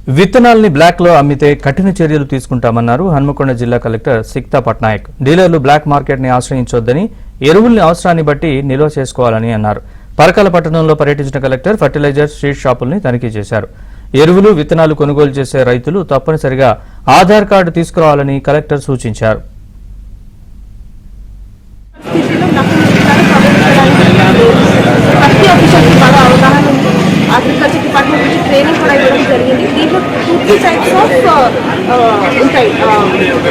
విత్తనాల్ని బ్లాక్ లో అమ్మితే కఠిన చర్యలు తీసుకుంటామన్నారు హన్మకొండ జిల్లా కలెక్టర్ సిక్తా పట్నాయక్. డీలర్లు బ్లాక్ మార్కెట్ ని ఆశ్రయించొద్దని, ఎరువుల్ని అవసరాన్ని బట్టి నిల్వ చేసుకోవాలని అన్నారు. పరకాల పట్టణంలో పర్యటించిన కలెక్టర్ ఫర్టిలైజర్ స్ట్రీట్ షాపుల్ని తనిఖీ చేశారు. ఎరువులు, విత్తనాలు కొనుగోలు చేసే రైతులు తప్పనిసరిగా ఆధార్ కార్డు తీసుకురావాలని కలెక్టర్ సూచించారు. అగ్రికల్చర్ డిపార్ట్మెంట్ నుంచి ట్రైనింగ్ కూడా ఇవ్వడం జరిగింది. దీంట్లో 2-3 టైప్స్ ఆఫ్ ఉంటాయి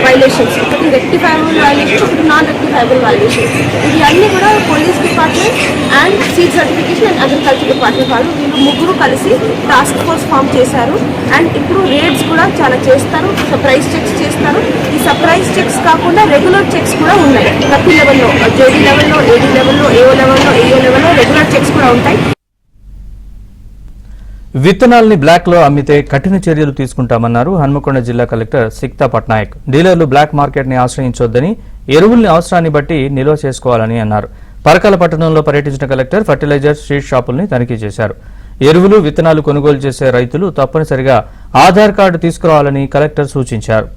వైలేషన్స్. ఒకటి రెక్టిఫైబుల్ వైలేషన్స్, ఒకటి నాన్ రెక్టిఫైబుల్ వైలేషన్స్. ఇవి అన్నీ కూడా police department and seed certification and agriculture department వాళ్ళు వీళ్ళు ముగ్గురు కలిసి టాస్క్ ఫోర్స్ ఫామ్ చేశారు. అండ్ ఇప్పుడు రేట్స్ కూడా చాలా చేస్తారు, సర్ప్రైజ్ చెక్స్ చేస్తారు. ఈ సర్ప్రైజ్ చెక్స్ కాకుండా రెగ్యులర్ చెక్స్ కూడా ఉన్నాయి. ప్రతి లెవెల్లో, జేడీ లెవెల్లో, ఏడీ లెవెల్లో, ఏఓ లెవెల్లో, ఏఓ లెవెల్లో రెగ్యులర్ చెక్స్ కూడా ఉంటాయి. విత్తనాల్ని బ్లాక్ లో అమ్మితే కఠిన చర్యలు తీసుకుంటామన్నారు హన్మకొండ జిల్లా కలెక్టర్ సిక్తా పట్నాయక్. డీలర్లు బ్లాక్ మార్కెట్ ని ఆశ్రయించొద్దని, ఎరువుల్ని అవసరాన్ని బట్టి నిల్వ చేసుకోవాలని అన్నారు. పరకాల పట్టణంలో పర్యటించిన కలెక్టర్ ఫర్టిలైజర్ స్ట్రీట్ షాపుల్ని తనిఖీ చేశారు. ఎరువులు, విత్తనాలు కొనుగోలు చేసే రైతులు తప్పనిసరిగా ఆధార్ కార్డు తీసుకురావాలని కలెక్టర్ సూచించారు.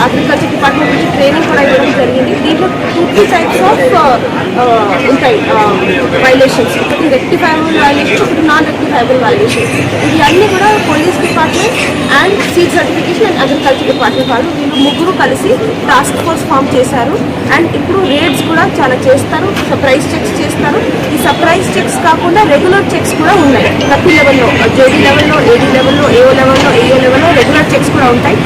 అగ్రికల్చర్ డిపార్ట్మెంట్ నుంచి ట్రైనింగ్ కూడా ఇవ్వడం జరిగింది. దీంట్లో 2-3 టైప్స్ ఆఫ్ ఉంటాయి వైలేషన్స్. ఒకటి రెక్టిఫైబుల్ వైలేషన్స్, ఒకటి నాన్ రెక్టిఫైబుల్ వైలేషన్స్. ఇవి అన్నీ కూడా police department and seed certification and agriculture department వాళ్ళు వీళ్ళు ముగ్గురు కలిసి టాస్క్ ఫోర్స్ ఫామ్ చేశారు. అండ్ ఇప్పుడు రేట్స్ కూడా చాలా చేస్తారు, సర్ప్రైజ్ చెక్స్ చేస్తారు. ఈ సర్ప్రైజ్ చెక్స్ కాకుండా రెగ్యులర్ చెక్స్ కూడా ఉన్నాయి. ప్రతి లెవెల్లో, జేడీ లెవెల్లో, ఏడీ లెవెల్లో, ఏఓ లెవెల్లో, ఏఓ లెవెల్లో రెగ్యులర్ చెక్స్ కూడా ఉంటాయి.